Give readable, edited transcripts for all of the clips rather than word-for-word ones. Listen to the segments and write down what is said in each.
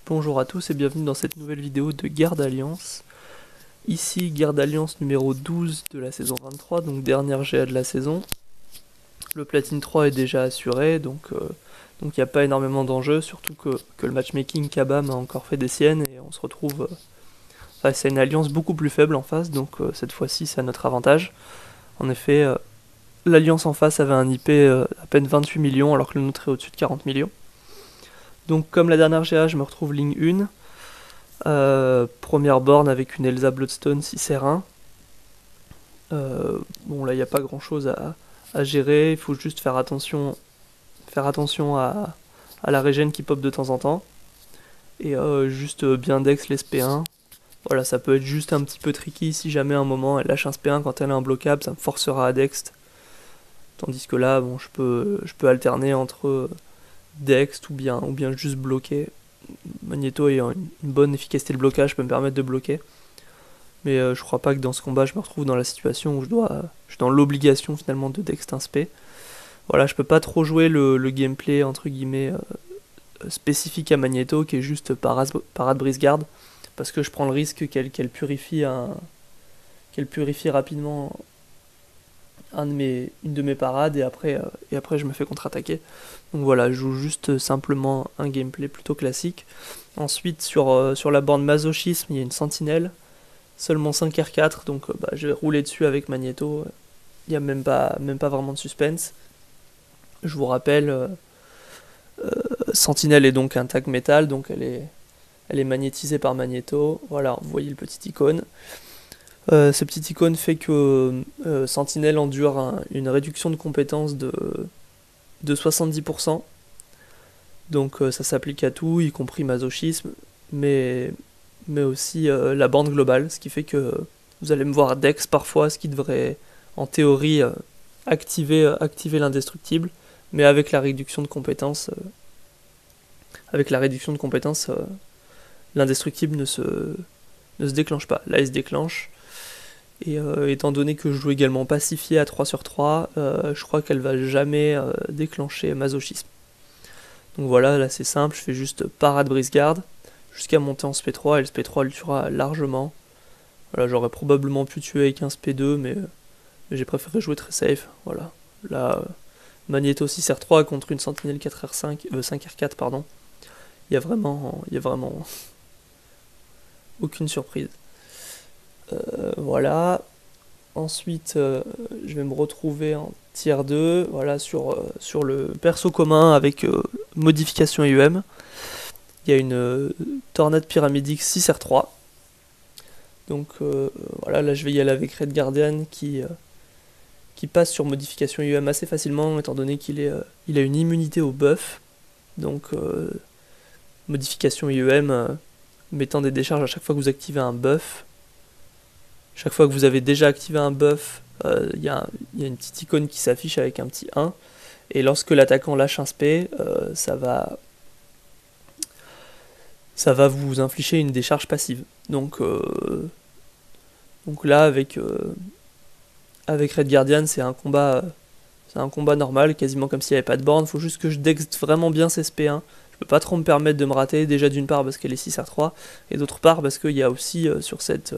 Bonjour à tous et bienvenue dans cette nouvelle vidéo de Guerre d'Alliance. Ici, Guerre d'Alliance numéro 12 de la saison 23, donc dernière GA de la saison. Le Platine 3 est déjà assuré, donc il n'y a pas énormément d'enjeux, surtout que le matchmaking Kabam a encore fait des siennes et on se retrouve face à une alliance beaucoup plus faible en face, donc cette fois-ci c'est à notre avantage. En effet, l'alliance en face avait un IP à peine 28 millions alors que le nôtre est au-dessus de 40 millions. Donc comme la dernière GA, je me retrouve ligne 1. Première borne avec une Elsa Bloodstone 6R1. Bon là il n'y a pas grand chose à gérer, il faut juste faire attention à la régène qui pop de temps en temps. Et juste bien dex les SP1. Voilà, ça peut être juste un petit peu tricky si jamais à un moment elle lâche un SP1 quand elle est imbloquable, ça me forcera à dext. Tandis que là, bon, je peux alterner entre dext ou bien juste bloquer. Magneto ayant une bonne efficacité de blocage peut me permettre de bloquer. Mais je crois pas que dans ce combat je me retrouve dans la situation où je suis dans l'obligation finalement de dext un spé. Voilà, je peux pas trop jouer le gameplay entre guillemets spécifique à Magneto qui est juste parade brise-garde, parce que je prends le risque qu'elle purifie rapidement une de mes parades et après je me fais contre-attaquer. Donc voilà, je joue juste simplement un gameplay plutôt classique. Ensuite sur la borne masochisme, il y a une sentinelle, seulement 5R4, donc je vais rouler dessus avec Magneto. Il n'y a même pas vraiment de suspense. Je vous rappelle, Sentinelle est donc un tag métal, donc elle est magnétisée par Magneto. Voilà, vous voyez le petit icône. Ce petit icône fait que Sentinelle endure une réduction de compétences de 70%. Donc ça s'applique à tout, y compris masochisme, mais aussi la bande globale, ce qui fait que vous allez me voir Dex parfois, ce qui devrait en théorie activer l'indestructible, mais avec la réduction de compétences, l'indestructible ne se déclenche pas. Là il se déclenche, et étant donné que je joue également pacifié à 3/3, je crois qu'elle va jamais déclencher masochisme. Donc voilà, là c'est simple, je fais juste parade brise-garde jusqu'à monter en SP3 et le SP3 le tuera largement. Voilà, j'aurais probablement pu tuer avec un SP2, mais j'ai préféré jouer très safe. Voilà, là Magneto 6R3 contre une sentinelle 5R4, pardon. Il y a vraiment aucune surprise. Voilà. Ensuite, je vais me retrouver en tier 2, voilà, sur le perso commun avec modification EUM. Il y a une Tornade Pyramidix 6R3. Donc voilà, là je vais y aller avec Red Guardian qui passe sur modification EUM assez facilement, étant donné qu'il a une immunité au buff. Donc modification EUM mettant des décharges à chaque fois que vous activez un buff. Chaque fois que vous avez déjà activé un buff, il y a une petite icône qui s'affiche avec un petit 1. Et lorsque l'attaquant lâche un spé, ça va vous infliger une décharge passive. Donc là, avec Red Guardian, c'est un combat normal, quasiment comme s'il n'y avait pas de borne. Il faut juste que je dext vraiment bien ces SP1. Je peux pas trop me permettre de me rater, déjà d'une part parce qu'elle est 6R3, et d'autre part parce qu'il y a aussi sur cette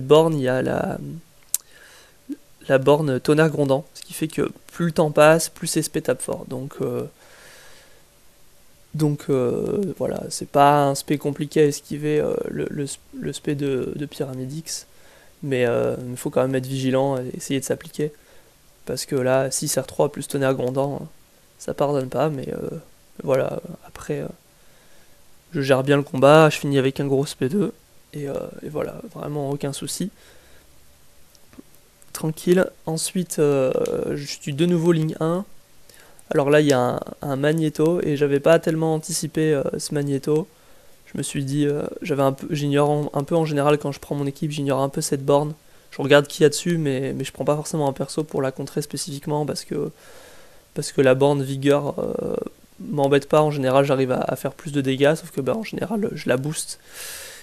borne, il y a la borne tonnerre grondant, ce qui fait que plus le temps passe, plus ces SP tapent fort. Donc voilà, c'est pas un spé compliqué à esquiver le spé de Pyramidix, mais il faut quand même être vigilant et essayer de s'appliquer, parce que là 6R3 plus tonnerre grondant, ça pardonne pas, mais voilà, après je gère bien le combat, je finis avec un gros SP2, et voilà, vraiment aucun souci. Tranquille. Ensuite, je suis de nouveau ligne 1. Alors là, il y a un Magneto, et j'avais pas tellement anticipé ce Magneto. Je me suis dit, j'ignore un peu en général quand je prends mon équipe, j'ignore un peu cette borne. Je regarde qui y a dessus, mais je prends pas forcément un perso pour la contrer spécifiquement, parce que la borne vigueur m'embête pas. En général, j'arrive à faire plus de dégâts, sauf que en général, je la booste.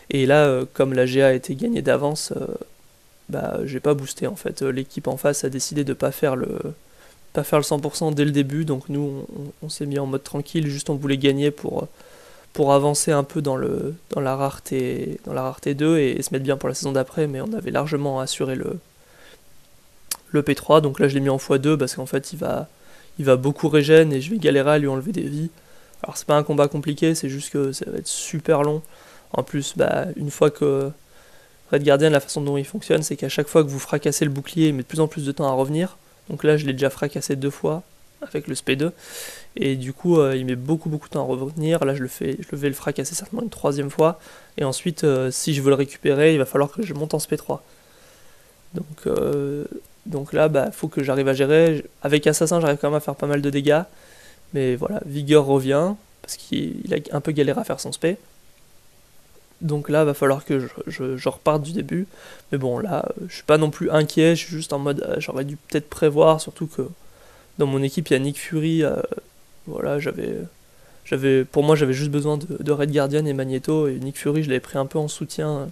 Et là, comme la GA a été gagnée d'avance, j'ai pas boosté en fait. L'équipe en face a décidé de pas faire le 100% dès le début, donc nous on s'est mis en mode tranquille, juste on voulait gagner pour pour avancer un peu dans la rareté 2 et se mettre bien pour la saison d'après, mais on avait largement assuré le P3, donc là je l'ai mis en x2 parce qu'en fait il va beaucoup régène et je vais galérer à lui enlever des vies. Alors c'est pas un combat compliqué, c'est juste que ça va être super long. En plus, une fois que Red Guardian, la façon dont il fonctionne, c'est qu'à chaque fois que vous fracassez le bouclier, il met de plus en plus de temps à revenir. Donc là, je l'ai déjà fracassé 2 fois avec le SP2. Et du coup, il met beaucoup de temps à revenir. Là, je vais le fracasser certainement une 3e fois. Et ensuite, si je veux le récupérer, il va falloir que je monte en SP3. Donc là, faut que j'arrive à gérer. Avec Assassin, j'arrive quand même à faire pas mal de dégâts. Mais voilà, Vigueur revient, parce qu'il a un peu galéré à faire son SP. Donc là, va falloir que je reparte du début. Mais bon, là, je suis pas non plus inquiet, je suis juste en mode, j'aurais dû peut-être prévoir, surtout que dans mon équipe, il y a Nick Fury. Voilà, pour moi, j'avais juste besoin de Red Guardian et Magneto, et Nick Fury, je l'avais pris un peu en soutien.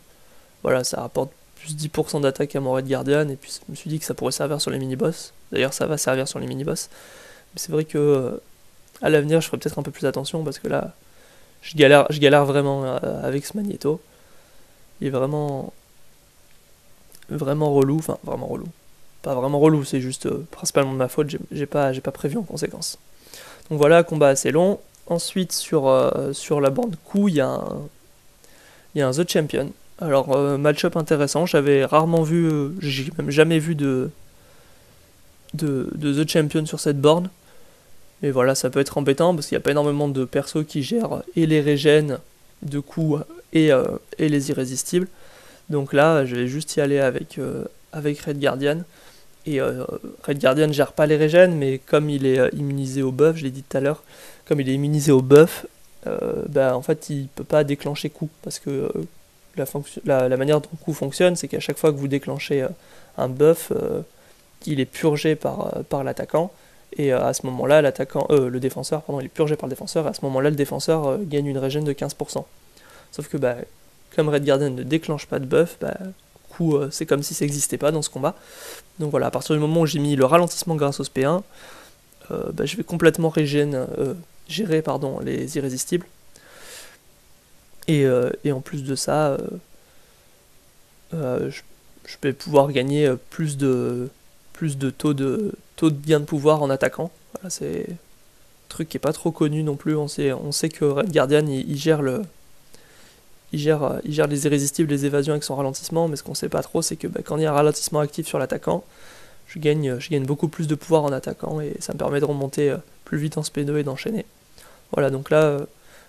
Voilà, ça rapporte plus 10% d'attaque à mon Red Guardian, et puis je me suis dit que ça pourrait servir sur les mini-boss. D'ailleurs, ça va servir sur les mini-boss. Mais c'est vrai que à l'avenir, je ferai peut-être un peu plus attention, parce que là, je galère vraiment avec ce Magneto. Il est vraiment relou, enfin vraiment relou. Pas vraiment relou, c'est juste principalement de ma faute, j'ai pas prévu en conséquence. Donc voilà, combat assez long. Ensuite, sur la borne coup, il y a un The Champion. Alors, match-up intéressant, j'avais rarement vu, j'ai même jamais vu de The Champion sur cette borne. Mais voilà, ça peut être embêtant parce qu'il n'y a pas énormément de persos qui gèrent et les régènes de coups et les irrésistibles. Donc là, je vais juste y aller avec Red Guardian. Et Red Guardian ne gère pas les régènes, mais comme il est immunisé au buff, je l'ai dit tout à l'heure, comme il est immunisé au buff, en fait il peut pas déclencher coup. Parce que la manière dont coup fonctionne, c'est qu'à chaque fois que vous déclenchez un buff, il est purgé par l'attaquant. Et à ce moment-là, le défenseur, il est purgé par le défenseur, et à ce moment-là, le défenseur gagne une régène de 15%. Sauf que, comme Red Guardian ne déclenche pas de buff, coup, c'est comme si ça n'existait pas dans ce combat. Donc voilà, à partir du moment où j'ai mis le ralentissement grâce au SP1, je vais complètement gérer les irrésistibles. Et en plus de ça, je vais pouvoir gagner plus de taux de gain de pouvoir en attaquant. Voilà, c'est un truc qui est pas trop connu non plus. On sait que Red Guardian il gère les irrésistibles, les évasions avec son ralentissement, mais ce qu'on sait pas trop, c'est que quand il y a un ralentissement actif sur l'attaquant, je gagne beaucoup plus de pouvoir en attaquant, et ça me permet de remonter plus vite en SP2 et d'enchaîner. Voilà, donc là,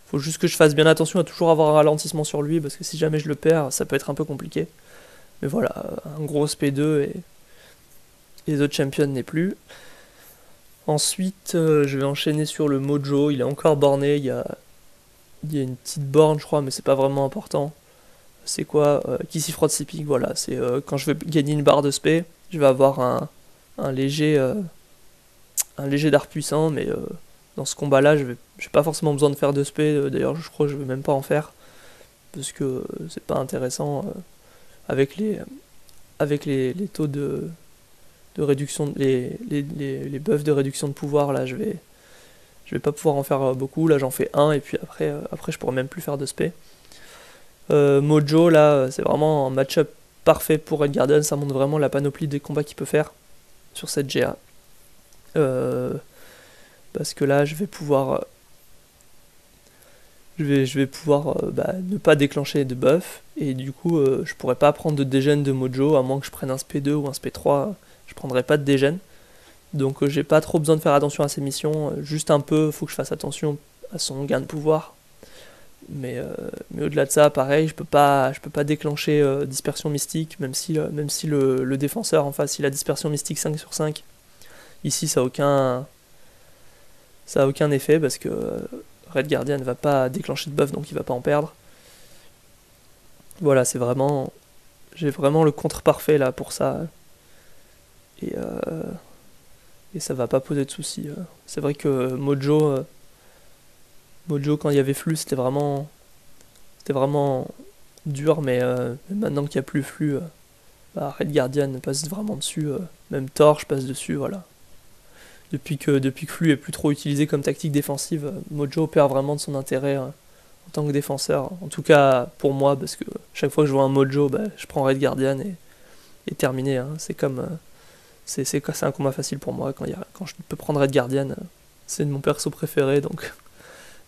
faut juste que je fasse bien attention à toujours avoir un ralentissement sur lui, parce que si jamais je le perds, ça peut être un peu compliqué. Mais voilà, un gros SP2 et les autres champions n'est plus. Ensuite, je vais enchaîner sur le Mojo. Il est encore borné. Il y a une petite borne, je crois, mais c'est pas vraiment important. C'est quoi Qui s'y frotte s'y pique. Voilà, c'est quand je vais gagner une barre de spé, je vais avoir un léger d'art puissant, mais dans ce combat-là, j'ai pas forcément besoin de faire de spé. D'ailleurs, je crois que je vais même pas en faire, parce que c'est pas intéressant avec les taux de réduction, les buffs de réduction de pouvoir. Là, je vais pas pouvoir en faire beaucoup. Là, j'en fais un, et puis après je pourrais même plus faire de spé. Mojo, là, c'est vraiment un match-up parfait pour Red Guardian. Ça montre vraiment la panoplie des combats qu'il peut faire sur cette GA. Parce que là, je vais pouvoir ne pas déclencher de buff, et du coup, je pourrais pas prendre de dégène de Mojo, à moins que je prenne un SP2 ou un SP3, je prendrai pas de dégène. Donc j'ai pas trop besoin de faire attention à ces missions, juste un peu, faut que je fasse attention à son gain de pouvoir. Mais au-delà de ça, pareil, je peux pas déclencher dispersion mystique, même si le défenseur en face il a dispersion mystique 5 sur 5. Ici ça a aucun effet, parce que Red Guardian ne va pas déclencher de buff, donc il va pas en perdre. Voilà, j'ai vraiment le contre parfait là pour ça. Et ça va pas poser de soucis. C'est vrai que Mojo, quand il y avait flux, c'était vraiment dur, mais maintenant qu'il n'y a plus flux, Red Guardian passe vraiment dessus. Même Torche passe dessus, voilà. Depuis que flux est plus trop utilisé comme tactique défensive, Mojo perd vraiment de son intérêt en tant que défenseur. En tout cas pour moi, parce que chaque fois que je vois un Mojo, bah, je prends Red Guardian et terminé. Hein. C'est comme c'est un combat facile pour moi quand je peux prendre Red Guardian. C'est mon perso préféré, donc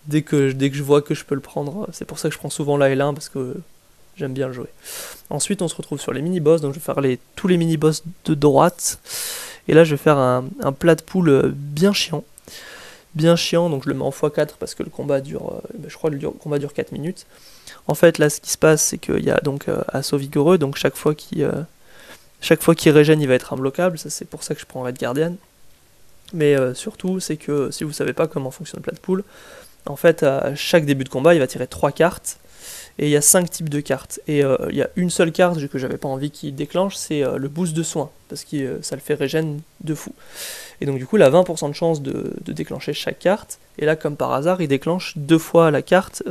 dès que je vois que je peux le prendre, c'est pour ça que je prends souvent la L1 parce que j'aime bien le jouer. Ensuite, on se retrouve sur les mini-boss, donc je vais faire tous les mini-boss de droite. Et là, je vais faire un plat de poule bien chiant. Bien chiant, donc je le mets en x4 parce que le combat dure, je crois que le combat dure 4 minutes. En fait, là, ce qui se passe, c'est qu'il y a donc assaut vigoureux, donc chaque fois qu'il régène, il va être imbloquable. Ça, c'est pour ça que je prends Red Guardian. Mais surtout, c'est que si vous savez pas comment fonctionne le plat de poule, en fait, à chaque début de combat, il va tirer 3 cartes. Et il y a 5 types de cartes. Et il y a une seule carte que j'avais pas envie qu'il déclenche, c'est le boost de soin. Parce que ça le fait régène de fou. Et donc du coup, il a 20% de chance de déclencher chaque carte. Et là, comme par hasard, il déclenche 2 fois la carte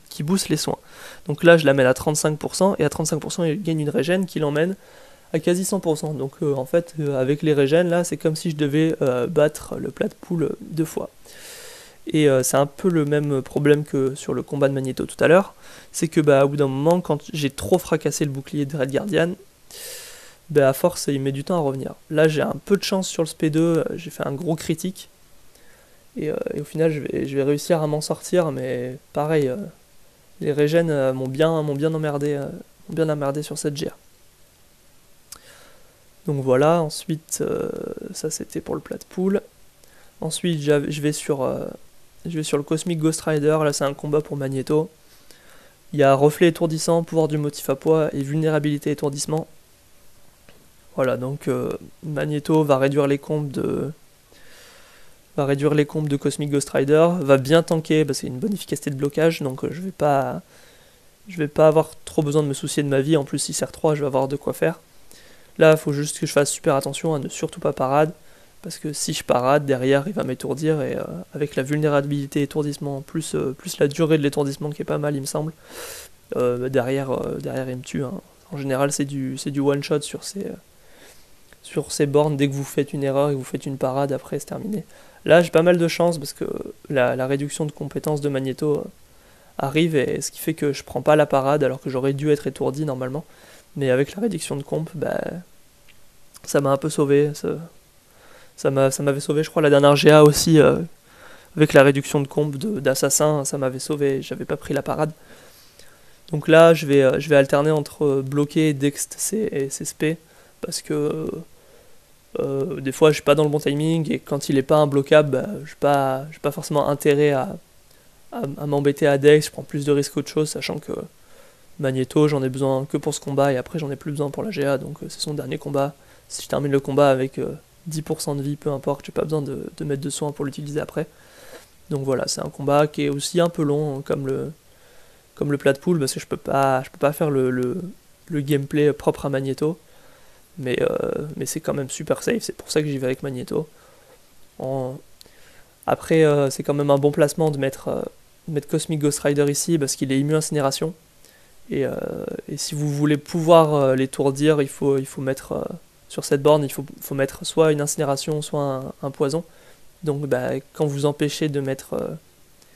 qui booste les soins. Donc là, je la mets à 35%. Et à 35%, il gagne une régène qui l'emmène à quasi 100%. Donc en fait, avec les régènes, là, c'est comme si je devais battre le plat de poule 2 fois. Et c'est un peu le même problème que sur le combat de Magneto tout à l'heure, c'est que au bout d'un moment, quand j'ai trop fracassé le bouclier de Red Guardian, à force il met du temps à revenir. Là j'ai un peu de chance sur le SP2, j'ai fait un gros critique, et au final je vais réussir à m'en sortir, mais pareil, les régènes m'ont bien emmerdé sur cette GA. Donc voilà, ensuite ça c'était pour le plat de poule. Ensuite je vais sur le Cosmic Ghost Rider, là c'est un combat pour Magneto. Il y a reflet étourdissant, pouvoir du motif à poids et vulnérabilité étourdissement. Voilà, donc Magneto va réduire les combes de Cosmic Ghost Rider, va bien tanker parce qu'il y a une bonne efficacité de blocage, donc je vais pas avoir trop besoin de me soucier de ma vie. En plus, si CR3, je vais avoir de quoi faire. Là, il faut juste que je fasse super attention à ne surtout pas parade. Parce que si je parade, derrière, il va m'étourdir. Et avec la vulnérabilité étourdissement, plus la durée de l'étourdissement qui est pas mal, il me semble, derrière, il me tue. Hein. En général, c'est du one-shot sur ces bornes. Dès que vous faites une erreur et que vous faites une parade, après, c'est terminé. Là, j'ai pas mal de chance parce que la réduction de compétences de Magneto arrive. Et ce qui fait que je prends pas la parade alors que j'aurais dû être étourdi normalement. Mais avec la réduction de comp, ça m'a un peu sauvé. Ça m'avait sauvé, je crois, la dernière GA aussi, avec la réduction de comp d'assassin, ça m'avait sauvé, j'avais pas pris la parade. Donc là, je vais alterner entre bloquer et dext et SP, parce que des fois, je suis pas dans le bon timing, et quand il est pas imbloquable, j'ai pas forcément intérêt à m'embêter à dex, je prends plus de risques qu'autre chose, sachant que Magneto, j'en ai besoin que pour ce combat, et après j'en ai plus besoin pour la GA, donc c'est son dernier combat. Si je termine le combat avec 10% de vie, peu importe, j'ai pas besoin de mettre de soin pour l'utiliser après. Donc voilà, c'est un combat qui est aussi un peu long, comme le plat de poule, parce que je peux pas faire le gameplay propre à Magneto, mais c'est quand même super safe, c'est pour ça que j'y vais avec Magneto. Après, c'est quand même un bon placement de mettre Cosmic Ghost Rider ici, parce qu'il est immu incinération, et si vous voulez pouvoir l'étourdir, il faut mettre... sur cette borne, il faut mettre soit une incinération, soit un poison. Donc quand vous empêchez de mettre...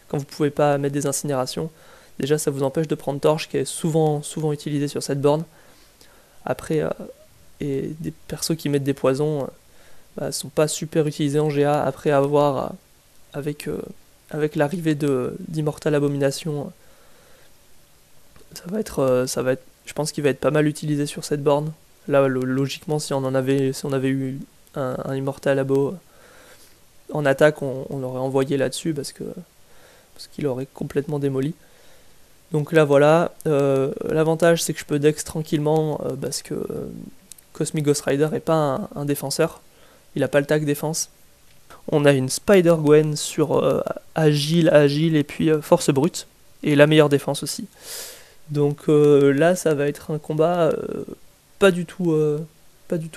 quand vous pouvez pas mettre des incinérations, déjà ça vous empêche de prendre torche, qui est souvent utilisé sur cette borne. Après, et des persos qui mettent des poisons sont pas super utilisés en GA. Après avoir, avec l'arrivée d'Immortal Abomination, ça va être, je pense qu'il va être pas mal utilisé sur cette borne. Là, logiquement, si on avait eu un Immortal Abo en attaque, on l'aurait envoyé là-dessus parce qu'il aurait complètement démoli. Donc là, voilà. L'avantage, c'est que je peux dex tranquillement parce que Cosmic Ghost Rider n'est pas un défenseur. Il n'a pas le tag défense. On a une Spider-Gwen sur agile et puis force brute. Et la meilleure défense aussi. Donc là, ça va être un combat... pas du tout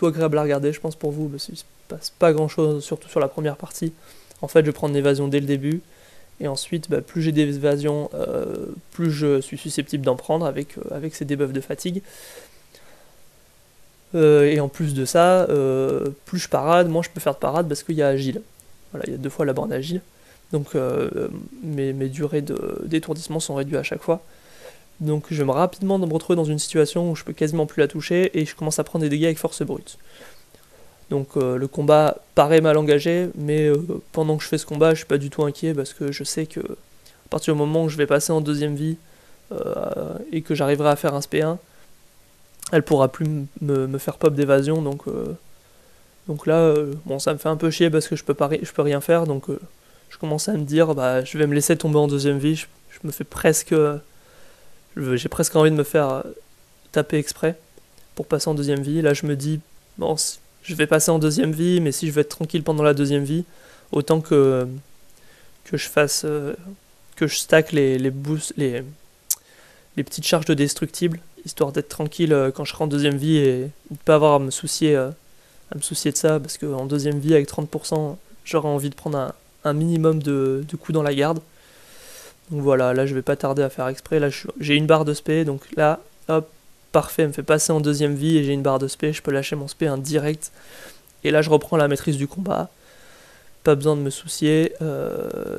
agréable à regarder, je pense, pour vous, parce qu'il se passe pas grand chose, surtout sur la première partie. En fait, je vais prendre l'évasion dès le début, et ensuite, plus j'ai des évasions, plus je suis susceptible d'en prendre avec ces debuffs de fatigue. Et en plus de ça, plus je parade, moins je peux faire de parade parce qu'il y a agile. Voilà, il y a 2 fois la borne agile. Donc mes durées d'étourdissement sont réduites à chaque fois. Donc je vais rapidement me retrouver dans une situation où je peux quasiment plus la toucher et je commence à prendre des dégâts avec force brute. Donc le combat paraît mal engagé, mais pendant que je fais ce combat, je suis pas du tout inquiet parce que je sais que à partir du moment où je vais passer en deuxième vie et que j'arriverai à faire un SP1, elle pourra plus me faire pop d'évasion. Donc là, bon, ça me fait un peu chier parce que je peux rien faire. Donc je commence à me dire, bah, je vais me laisser tomber en deuxième vie. Je me fais presque, j'ai presque envie de me faire taper exprès pour passer en deuxième vie. Là, je me dis, bon, je vais passer en deuxième vie, mais si je veux être tranquille pendant la deuxième vie, autant que je fasse, que je stack les boosts, les petites charges de destructibles, histoire d'être tranquille quand je serai en deuxième vie et de pas avoir à me soucier de ça, parce qu'en deuxième vie, avec 30%, j'aurais envie de prendre un minimum de coups dans la garde. Donc voilà, là je vais pas tarder à faire exprès. Là j'ai une barre de spé, donc là, hop, parfait, elle me fait passer en deuxième vie et j'ai une barre de spé, je peux lâcher mon spé en direct. Et là je reprends la maîtrise du combat. Pas besoin de me soucier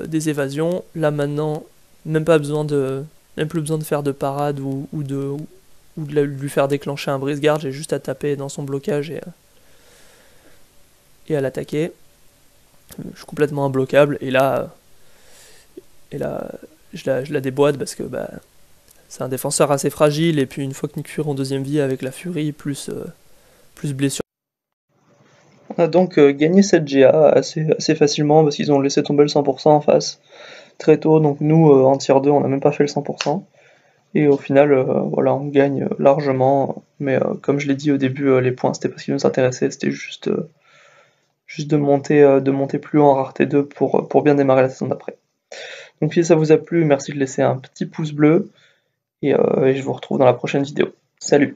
des évasions. Là maintenant, même plus besoin de faire de parade ou de lui faire déclencher un brise-garde. J'ai juste à taper dans son blocage et à l'attaquer. Je suis complètement imbloquable et là je la déboîte parce que bah, c'est un défenseur assez fragile et puis une fois que Nick en deuxième vie avec la furie plus blessure. On a donc gagné cette GA assez facilement parce qu'ils ont laissé tomber le 100% en face très tôt, donc nous en tier 2 on n'a même pas fait le 100%. Et au final, voilà, on gagne largement, mais comme je l'ai dit au début, les points c'était pas ce qui nous intéressait, c'était juste de monter plus haut en rareté 2 pour bien démarrer la saison d'après. Donc si ça vous a plu, merci de laisser un petit pouce bleu, et je vous retrouve dans la prochaine vidéo. Salut!